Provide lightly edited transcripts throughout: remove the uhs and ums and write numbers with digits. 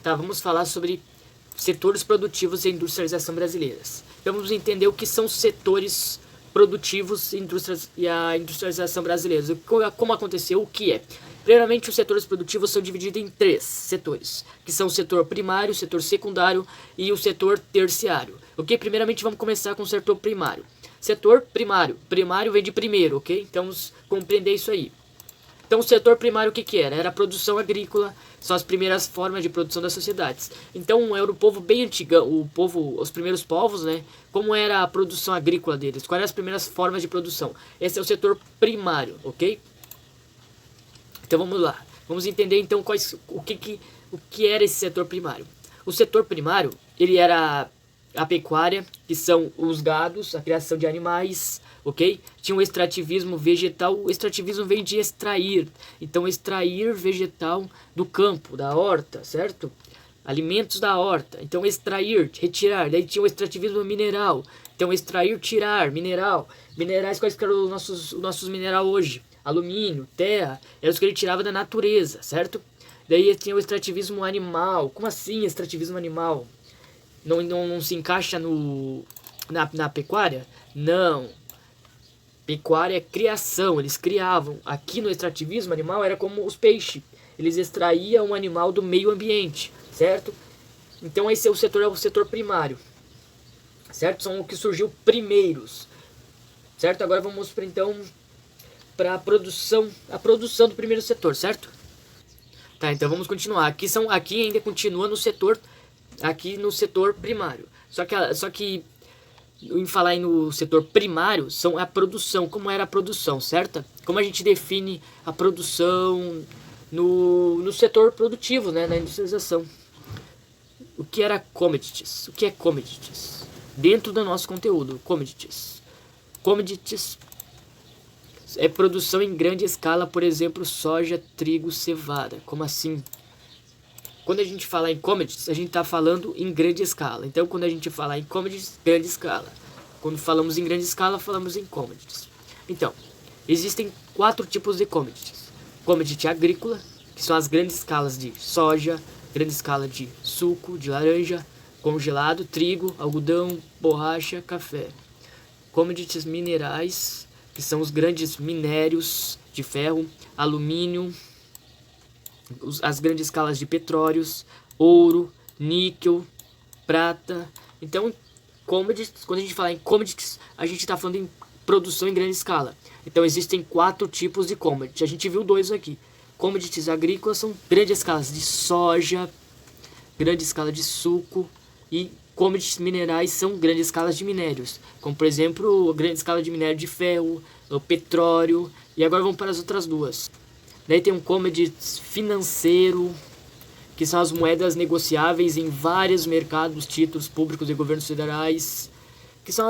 Tá, vamos falar sobre setores produtivos e industrialização brasileiras. Então vamos entender o que são os setores produtivos e a industrialização brasileira. Como aconteceu, o que é. Primeiramente, os setores produtivos são divididos em 3 setores, que são o setor primário, o setor secundário e o setor terciário. Ok? Primeiramente, vamos começar com o setor primário. Setor primário. Primário vem de primeiro, ok? Então, vamos compreender isso aí. Então, o setor primário, o que era? Era a produção agrícola, são as primeiras formas de produção das sociedades. Então, era o povo bem antigo, os primeiros povos, né? Como era a produção agrícola deles? Quais eram as primeiras formas de produção? Esse é o setor primário, ok? Então, vamos lá. Vamos entender, então, o que era esse setor primário. O setor primário, ele era a pecuária, que são os gados, a criação de animais, ok? Tinha o extrativismo vegetal. O extrativismo vem de extrair. Então, extrair vegetal do campo, da horta, certo? Alimentos da horta. Então, extrair, retirar. Daí tinha o extrativismo mineral. Então, extrair, tirar, mineral. Minerais, quais que eram os nossos minerais hoje? Alumínio, terra, eram os que ele tirava da natureza, certo? Daí tinha o extrativismo animal. Como assim extrativismo animal? Não se encaixa na pecuária? Não. Pecuária é criação, eles criavam. Aqui no extrativismo animal era como os peixes. Eles extraíam um animal do meio ambiente, certo? Então esse é o setor primário, certo? São os que surgiu primeiros, certo? Agora vamos para a produção do primeiro setor, certo? Tá, então vamos continuar. Aqui ainda continua no setor primário. Só que em falar no setor primário, são a produção, como era a produção, certo? Como a gente define a produção no setor produtivo, né, na industrialização. O que era commodities? O que é commodities? Dentro do nosso conteúdo, commodities. Commodities é produção em grande escala, por exemplo, soja, trigo, cevada. Como assim? Quando a gente fala em commodities, a gente está falando em grande escala. Então, quando a gente fala em commodities, grande escala. Quando falamos em grande escala, falamos em commodities. Então, existem 4 tipos de commodities. Commodity agrícola, que são as grandes escalas de soja, grande escala de suco, de laranja, congelado, trigo, algodão, borracha, café. Commodities minerais, que são os grandes minérios de ferro, alumínio, as grandes escalas de petróleos, ouro, níquel, prata. Então, commodities, quando a gente fala em commodities, a gente está falando em produção em grande escala. Então, existem 4 tipos de commodities. A gente viu 2 aqui. Commodities agrícolas são grandes escalas de soja, grande escala de suco, e commodities minerais são grandes escalas de minérios, como por exemplo, grande escala de minério de ferro, o petróleo. E agora vamos para as outras 2. Daí tem um commodities financeiro, que são as moedas negociáveis em vários mercados, títulos públicos e governos federais, que são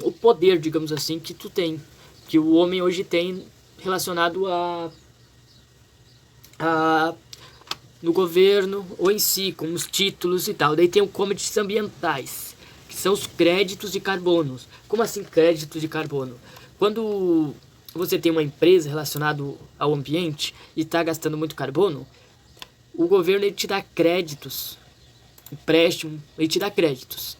o poder, digamos assim, que tu tem, que o homem hoje tem relacionado no governo ou em si, com os títulos e tal. Daí tem o commodities ambientais, que são os créditos de carbono. Como assim créditos de carbono? Quando você tem uma empresa relacionada ao ambiente e está gastando muito carbono, o governo ele te dá créditos, empréstimo, ele te dá créditos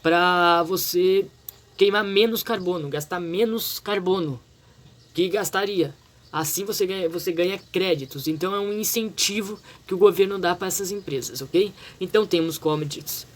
para você queimar menos carbono, gastar menos carbono que gastaria. Assim você ganha créditos. Então é um incentivo que o governo dá para essas empresas, ok? Então temos commodities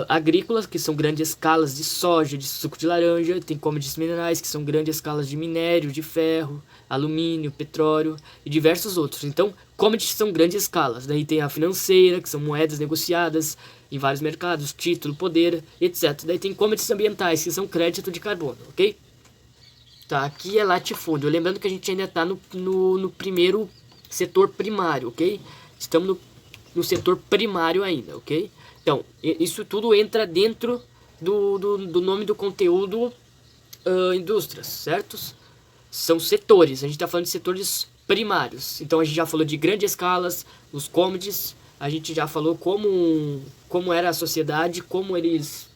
agrícolas, que são grandes escalas de soja, de suco de laranja. Tem commodities minerais, que são grandes escalas de minério, de ferro, alumínio, petróleo e diversos outros. Então, commodities são grandes escalas. Daí tem a financeira, que são moedas negociadas em vários mercados, título, poder, etc. Daí tem commodities ambientais, que são crédito de carbono, ok? Tá, aqui é latifúndio. Lembrando que a gente ainda está no primeiro setor primário, ok? Estamos no setor primário ainda, ok? Então, isso tudo entra dentro do nome do conteúdo indústrias, certos? São setores, a gente está falando de setores primários. Então a gente já falou de grandes escalas, os commodities, a gente já falou como era a sociedade, como eles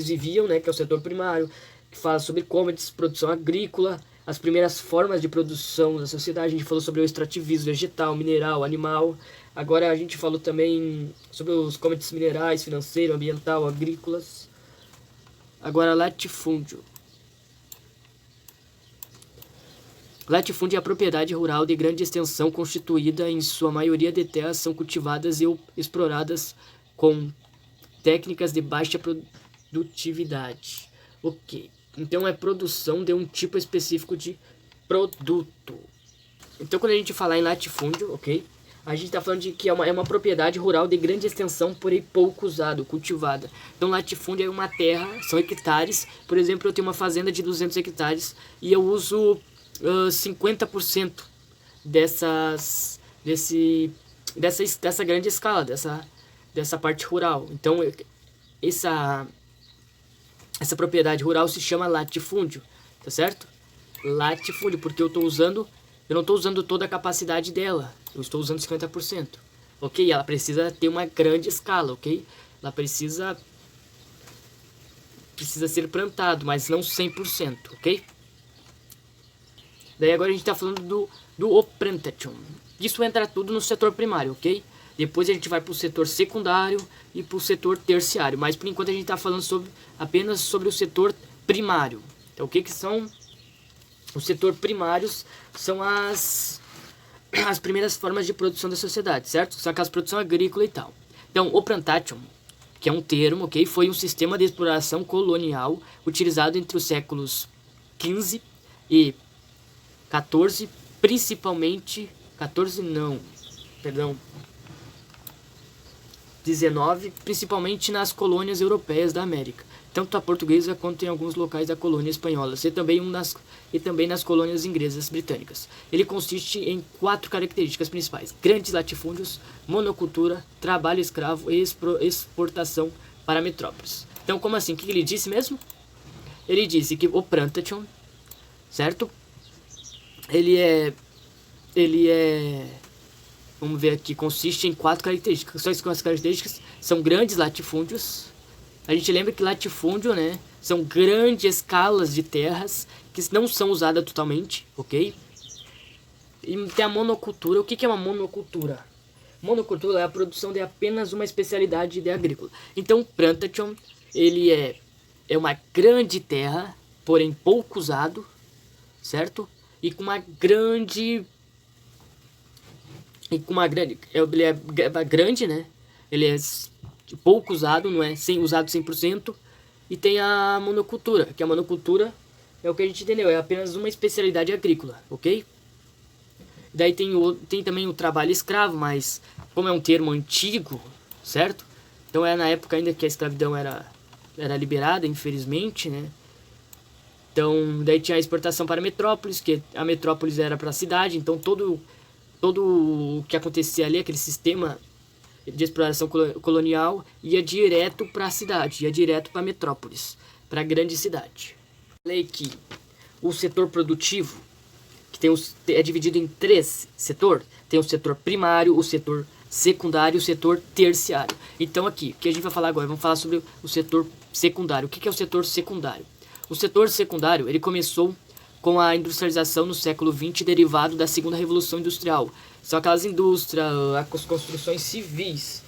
viviam, né, que é o setor primário, que fala sobre commodities, produção agrícola, as primeiras formas de produção da sociedade. A gente falou sobre o extrativismo vegetal, mineral, animal. Agora a gente falou também sobre os commodities minerais, financeiro, ambiental, agrícolas. Agora latifúndio. Latifúndio é a propriedade rural de grande extensão constituída em sua maioria de terras são cultivadas e exploradas com técnicas de baixa produtividade. Ok, então é produção de um tipo específico de produto. Então quando a gente falar em latifúndio, ok, a gente está falando de que é uma propriedade rural de grande extensão, porém pouco usada, cultivada. Então latifúndio é uma terra, são hectares. Por exemplo, eu tenho uma fazenda de 200 hectares e eu uso 50% dessa grande escala, dessa parte rural. Então essa propriedade rural se chama latifúndio, tá certo? Latifúndio, porque eu não estou usando toda a capacidade dela, eu estou usando 50%, ok? Ela precisa ter uma grande escala, ok? Ela precisa ser plantado, mas não 100%, ok? Daí agora a gente está falando do Oplantation. Isso entra tudo no setor primário, ok? Depois a gente vai para o setor secundário e para o setor terciário. Mas por enquanto a gente está falando apenas sobre o setor primário. Então o que são os setores primários? São as primeiras formas de produção da sociedade, certo? São aquelas produção agrícola e tal. Então o Plantation, que é um termo, ok? Foi um sistema de exploração colonial utilizado entre os séculos XV e 14, principalmente 19, principalmente nas colônias europeias da América, tanto a portuguesa quanto em alguns locais da colônia espanhola, e também nas colônias inglesas britânicas. Ele consiste em 4 características principais: grandes latifúndios, monocultura, trabalho escravo e exportação para metrópoles. Então, como assim? O que ele disse mesmo? Ele disse que o Plantation, certo? Ele é, vamos ver aqui, consiste em 4 características. Só as características são grandes latifúndios. A gente lembra que latifúndio, né, são grandes escalas de terras que não são usadas totalmente, ok? E tem a monocultura. O que é uma monocultura? Monocultura é a produção de apenas uma especialidade de agrícola. Então, Plantation, ele é uma grande terra, porém pouco usado, certo? E com uma grande... Ele é grande, né? Ele é pouco usado, não é usado 100%. E tem a monocultura, que a monocultura é o que a gente entendeu, é apenas uma especialidade agrícola, ok? Daí tem também o trabalho escravo, mas como é um termo antigo, certo? Então é na época ainda que a escravidão era liberada, infelizmente, né? Então, daí tinha a exportação para metrópoles, que a metrópolis era para a cidade, então todo o que acontecia ali, aquele sistema de exploração colonial, ia direto para a cidade, ia direto para a metrópolis, para a grande cidade. Falei que o setor produtivo, que é dividido em 3 setores, tem o setor primário, o setor secundário e o setor terciário. Então aqui, o que a gente vai falar agora? Vamos falar sobre o setor secundário. O que é o setor secundário? O setor secundário, ele começou com a industrialização no século XX, derivado da segunda revolução industrial. São aquelas indústrias, as construções civis,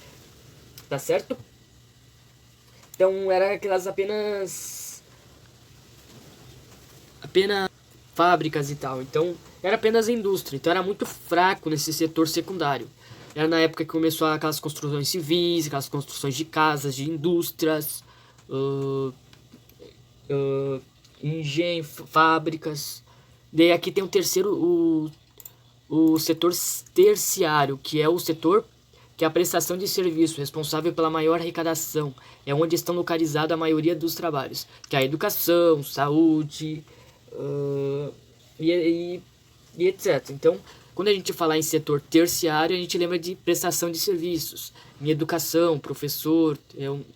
tá certo? Então era aquelas apenas fábricas e tal. Então era apenas indústria. Então era muito fraco nesse setor secundário. Era na época que começou aquelas construções civis, aquelas construções de casas, de indústrias, engenho, fábricas. Daí aqui tem o terceiro, o setor terciário, que é o setor que é a prestação de serviço, responsável pela maior arrecadação. É onde estão localizados a maioria dos trabalhos, que é a educação, saúde e etc. Então, quando a gente falar em setor terciário, a gente lembra de prestação de serviços. Em educação, professor,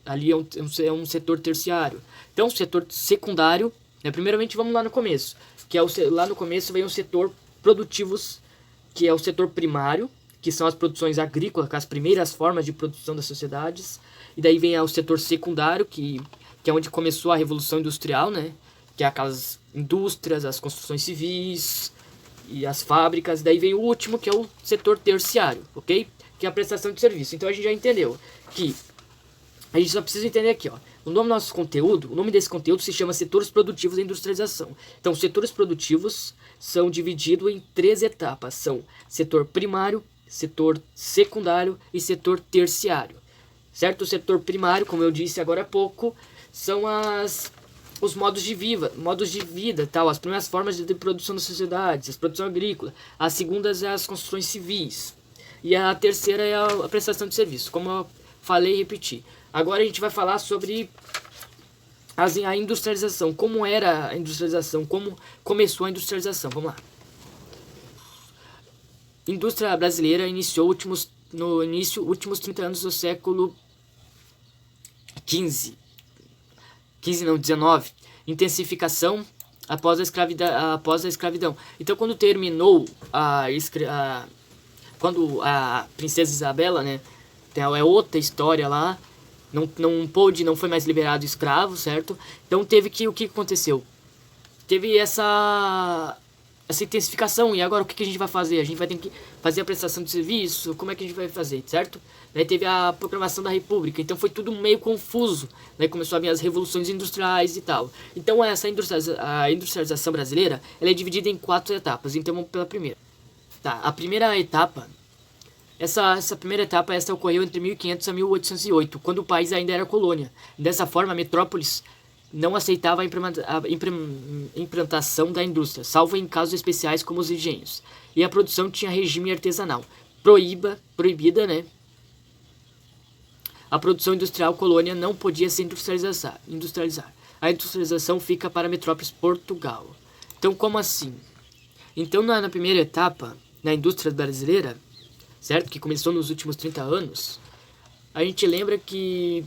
ali é um setor terciário. Então, o setor secundário, né, primeiramente vamos lá no começo, que é lá no começo vem o setor produtivos, que é o setor primário, que são as produções agrícolas, as primeiras formas de produção das sociedades. E daí vem o setor secundário, que é onde começou a Revolução Industrial, né? que é aquelas indústrias, as construções civis e as fábricas. Daí vem o último, que é o setor terciário, ok? Que é a prestação de serviço. Então a gente já entendeu que a gente só precisa entender aqui, ó. O nome do nosso conteúdo, o nome desse conteúdo se chama setores produtivos da industrialização. Então, os setores produtivos são divididos em 3 etapas. São setor primário, setor secundário e setor terciário. Certo? O setor primário, como eu disse agora há pouco, são os modos de vida, tal, as primeiras formas de produção das sociedades, a produção agrícola. As segundas é as construções civis. E a terceira é a prestação de serviço, como eu falei e repeti. Agora a gente vai falar sobre a industrialização. Como era a industrialização? Como começou a industrialização? Vamos lá. A indústria brasileira iniciou últimos 30 anos do século XV. 19. Intensificação após a escravidão. Então, quando terminou quando a princesa Isabela, né, é outra história lá, não foi mais liberado escravo, certo? Então o que aconteceu? Teve essa intensificação, e agora o que a gente vai fazer? A gente vai ter que fazer a prestação de serviço, como é que a gente vai fazer, certo? Daí teve a proclamação da República, então foi tudo meio confuso, daí começou a vir as revoluções industriais e tal. Então a industrialização brasileira, ela é dividida em 4 etapas, então vamos pela primeira. Tá, a primeira etapa, essa primeira etapa ocorreu entre 1500 a 1808, quando o país ainda era colônia. Dessa forma, a metrópolis não aceitava a implantação da indústria, salvo em casos especiais como os engenhos. E a produção tinha regime artesanal. Proibida, né? A produção industrial colônia não podia se industrializar. A industrialização fica para a metrópole Portugal. Então, como assim? Então, na primeira etapa, na indústria brasileira, certo? Que começou nos últimos 30 anos, a gente lembra que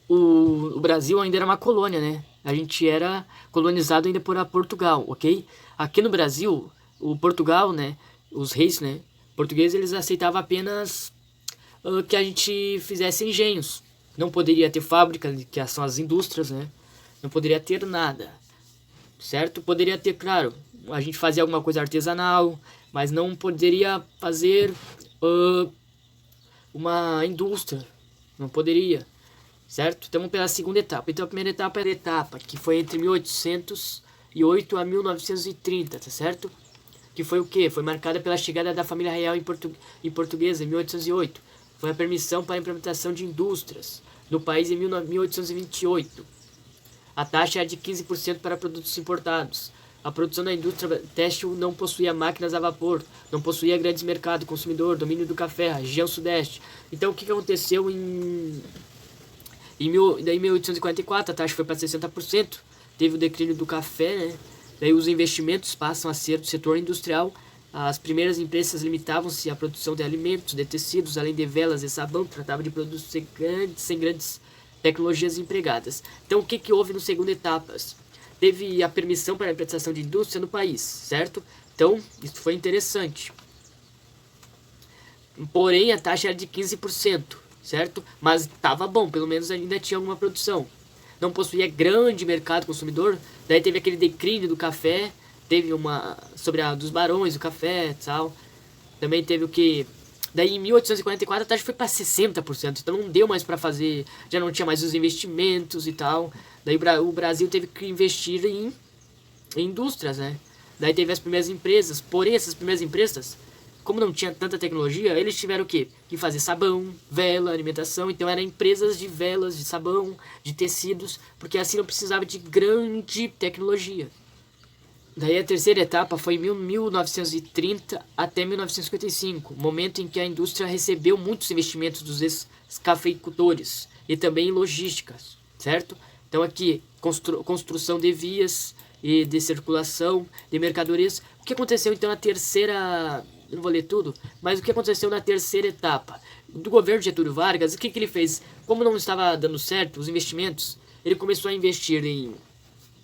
o Brasil ainda era uma colônia, né? A gente era colonizado ainda por Portugal, ok? Aqui no Brasil, o Portugal, né? Os reis, né? Portugueses, eles aceitavam apenas que a gente fizesse engenhos. Não poderia ter fábrica, que são as indústrias, né? Não poderia ter nada, certo? Poderia ter, claro, a gente fazia alguma coisa artesanal, mas não poderia fazer uma indústria. Não poderia, certo? Então, pela segunda etapa. Então, a primeira etapa era a etapa que foi entre 1808 a 1930, tá certo? Que foi o quê? Foi marcada pela chegada da família real em Portuguesa em 1808. Foi a permissão para a implementação de indústrias no país em 1828. A taxa era de 15% para produtos importados. A produção da indústria têxtil não possuía máquinas a vapor, não possuía grandes mercados, consumidor, domínio do café, região sudeste. Então, o que aconteceu em 1844, a taxa foi para 60%, teve o declínio do café, né? Daí os investimentos passam a ser do setor industrial. As primeiras empresas limitavam-se à produção de alimentos, de tecidos, além de velas e sabão, tratavam de produtos sem grandes tecnologias empregadas. Então, o que houve na segunda etapa? Teve a permissão para a implantação de indústria no país, certo? Então, isso foi interessante. Porém, a taxa era de 15%, certo? Mas estava bom, pelo menos ainda tinha alguma produção. Não possuía grande mercado consumidor, daí teve aquele declínio do café, teve sobre dos barões, o café e tal. Também teve o que... Daí em 1844 a taxa foi para 60%, então não deu mais para fazer, já não tinha mais os investimentos e tal. Daí o Brasil teve que investir em indústrias, né? Daí teve as primeiras empresas, porém essas primeiras empresas, como não tinha tanta tecnologia, eles tiveram o quê? Que fazer sabão, vela, alimentação, então eram empresas de velas, de sabão, de tecidos, porque assim não precisava de grande tecnologia. Daí a terceira etapa foi em 1930 até 1955, momento em que a indústria recebeu muitos investimentos dos cafeicultores e também em logísticas, certo? Então aqui, construção de vias e de circulação de mercadorias. O que aconteceu então na terceira... Eu não vou ler tudo, mas o que aconteceu na terceira etapa? Do governo Getúlio Vargas, o que ele fez? Como não estava dando certo os investimentos, ele começou a investir em